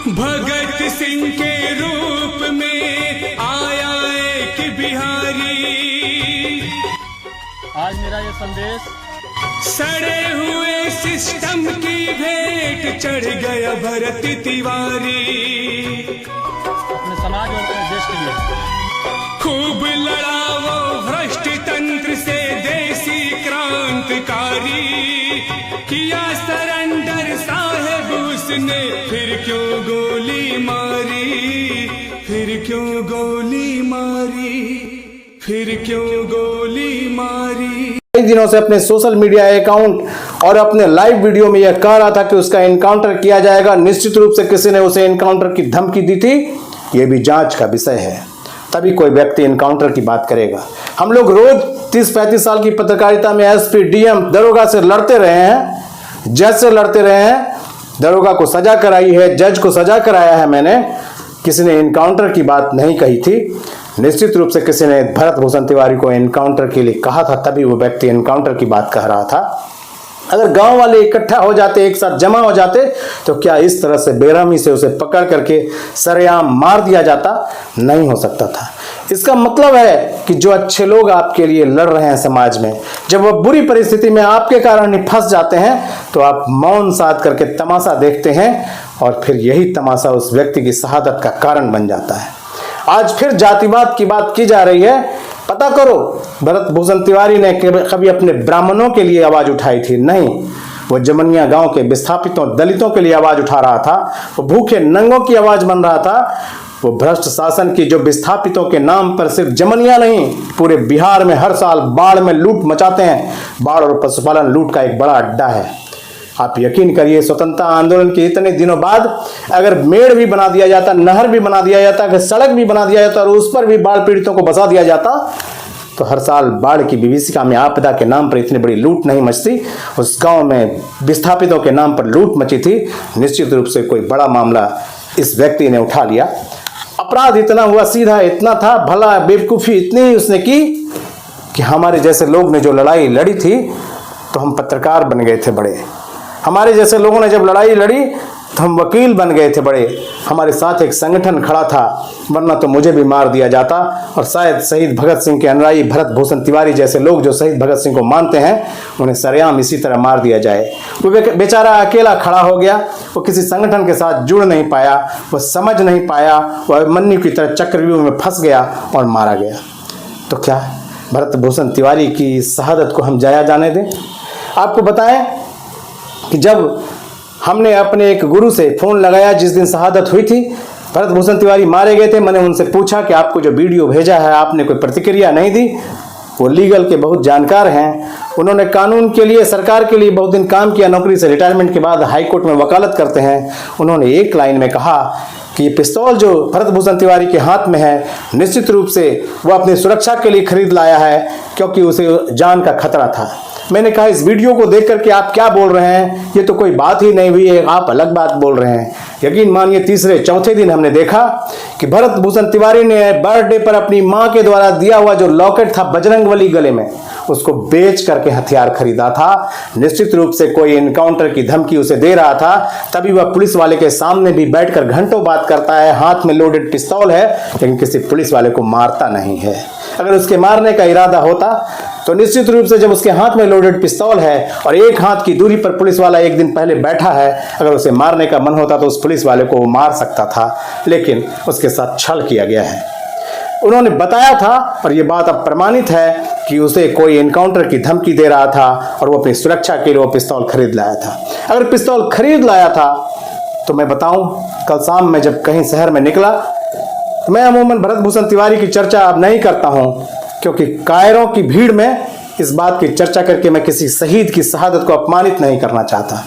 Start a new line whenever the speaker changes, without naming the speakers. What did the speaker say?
भगत सिंह के रूप में आया एक बिहारी।
आज मेरा ये संदेश
सड़े हुए सिस्टम की भेंट चढ़ गया भरत तिवारी।
अपने समाज और अपने देश के लिए
खूब लड़ा वो भ्रष्ट तंत्र से देसी क्रांतिकारी। किया सरेंडर साहेब उसने, फिर क्यों गोली मारी, फिर क्यों गोली मारी, फिर क्यों गोली मारी।
कई दिनों से अपने सोशल मीडिया अकाउंट और अपने लाइव वीडियो में यह कह रहा था कि उसका एनकाउंटर किया जाएगा। निश्चित रूप से किसी ने उसे एनकाउंटर की धमकी दी थी, यह भी जांच का विषय है, तभी कोई व्यक्ति एनकाउंटर की बात करेगा। हम लोग रोज 30-35 साल की पत्रकारिता में एसपी, डीएम, दरोगा से लड़ते रहे हैं, जज से लड़ते रहे हैं, दरोगा को सजा कराई है, जज को सजा कराया है मैंने। किसी ने एनकाउंटर की बात नहीं कही थी। निश्चित रूप से किसी ने भरत भूषण तिवारी को एनकाउंटर के लिए कहा था, तभी वो व्यक्ति एनकाउंटर की बात कह रहा था। अगर गांव वाले इकट्ठा हो जाते, एक साथ जमा हो जाते, तो क्या इस तरह से बेरहमी से उसे पकड़ करके सरेआम मार दिया जाता? नहीं हो सकता था। इसका मतलब है कि जो अच्छे लोग आपके लिए लड़ रहे हैं समाज में, जब वह बुरी परिस्थिति में आपके कारण ही फंस जाते हैं, तो आप मौन साध करके तमाशा देखते हैं और फिर यही तमाशा उस व्यक्ति की शहादत का कारण बन जाता है। आज फिर जातिवाद की बात की जा रही है। पता करो, भरत भूषण तिवारी ने कभी अपने ब्राह्मणों के लिए आवाज उठाई थी? नहीं, वो जमनिया गांव के विस्थापितों, दलितों के लिए आवाज उठा रहा था। वो भूखे नंगों की आवाज बन रहा था। वो भ्रष्ट शासन की जो विस्थापितों के नाम पर सिर्फ जमनिया नहीं, पूरे बिहार में हर साल बाढ़ में लूट मचाते हैं। बाढ़ और पशुपालन लूट का एक बड़ा अड्डा है। आप यकीन करिए, स्वतंत्रता आंदोलन के इतने दिनों बाद अगर मेड़ भी बना दिया जाता, नहर भी बना दिया जाता, अगर सड़क भी बना दिया जाता और उस पर भी बाढ़ पीड़ितों को बसा दिया जाता, तो हर साल बाढ़ की विभीषिका में आपदा के नाम पर इतनी बड़ी लूट नहीं मचती। उस गांव में विस्थापितों के नाम पर लूट मची थी। निश्चित रूप से कोई बड़ा मामला इस व्यक्ति ने उठा लिया। अपराध इतना हुआ, सीधा इतना था, भला बेवकूफ़ी इतनी उसने की कि हमारे जैसे लोग ने जो लड़ाई लड़ी थी, तो हम पत्रकार बन गए थे बड़े। हमारे जैसे लोगों ने जब लड़ाई लड़ी तो हम वकील बन गए थे बड़े। हमारे साथ एक संगठन खड़ा था, वरना तो मुझे भी मार दिया जाता और शायद शहीद भगत सिंह के अनुयायी भरत भूषण तिवारी जैसे लोग जो शहीद भगत सिंह को मानते हैं, उन्हें सरेआम इसी तरह मार दिया जाए। वो बेचारा अकेला खड़ा हो गया, वो किसी संगठन के साथ जुड़ नहीं पाया, वो समझ नहीं पाया, वह मन्नू की तरह चक्रव्यूह में फंस गया और मारा गया। तो क्या भरत भूषण तिवारी की शहादत को हम जाया जाने दें? आपको बताएं कि जब हमने अपने एक गुरु से फोन लगाया, जिस दिन शहादत हुई थी, भरत भूषण तिवारी मारे गए थे, मैंने उनसे पूछा कि आपको जो वीडियो भेजा है, आपने कोई प्रतिक्रिया नहीं दी। वो लीगल के बहुत जानकार हैं, उन्होंने कानून के लिए, सरकार के लिए बहुत दिन काम किया, नौकरी से रिटायरमेंट के बाद हाई कोर्ट में वकालत करते हैं। उन्होंने एक लाइन में कहा कि ये पिस्तौल जो भरत भूषण तिवारी के हाथ में है, निश्चित रूप से वो अपनी सुरक्षा के लिए खरीद लाया है, क्योंकि उसे जान का खतरा था। मैंने कहा, इस वीडियो को देख करके आप क्या बोल रहे हैं? ये तो कोई बात ही नहीं हुई है, आप अलग बात बोल रहे हैं। यकीन मानिए, तीसरे चौथे दिन हमने देखा कि भरत भूषण तिवारी ने बर्थडे पर अपनी मां के द्वारा दिया हुआ जो लॉकेट था बजरंगबली गले में, उसको बेच करके हथियार खरीदा था। निश्चित रूप से कोई एनकाउंटर की धमकी उसे दे रहा था, तभी वह पुलिस वाले के सामने भी बैठकर घंटों बात करता है। हाथ में लोडेड पिस्तौल है, लेकिन किसी पुलिस वाले को मारता नहीं है। अगर उसके मारने का इरादा होता तो निश्चित रूप से, जब उसके हाथ में लोडेड पिस्तौल है और एक हाथ की दूरी पर पुलिस वाला एक दिन पहले बैठा है, अगर उसे मारने का मन होता तो उस पुलिस वाले को वो मार सकता था, लेकिन उसके साथ छल किया गया है। उन्होंने बताया था, और ये बात अब प्रमाणित है, कि उसे कोई एनकाउंटर की धमकी दे रहा था और वो अपनी सुरक्षा के लिए वो पिस्तौल खरीद लाया था। अगर पिस्तौल खरीद लाया था तो मैं बताऊं, कल शाम में जब कहीं शहर में निकला, तो मैं अमूमन भरत भूषण तिवारी की चर्चा अब नहीं करता हूं, क्योंकि कायरों की भीड़ में इस बात की चर्चा करके मैं किसी शहीद की शहादत को अपमानित नहीं करना चाहता।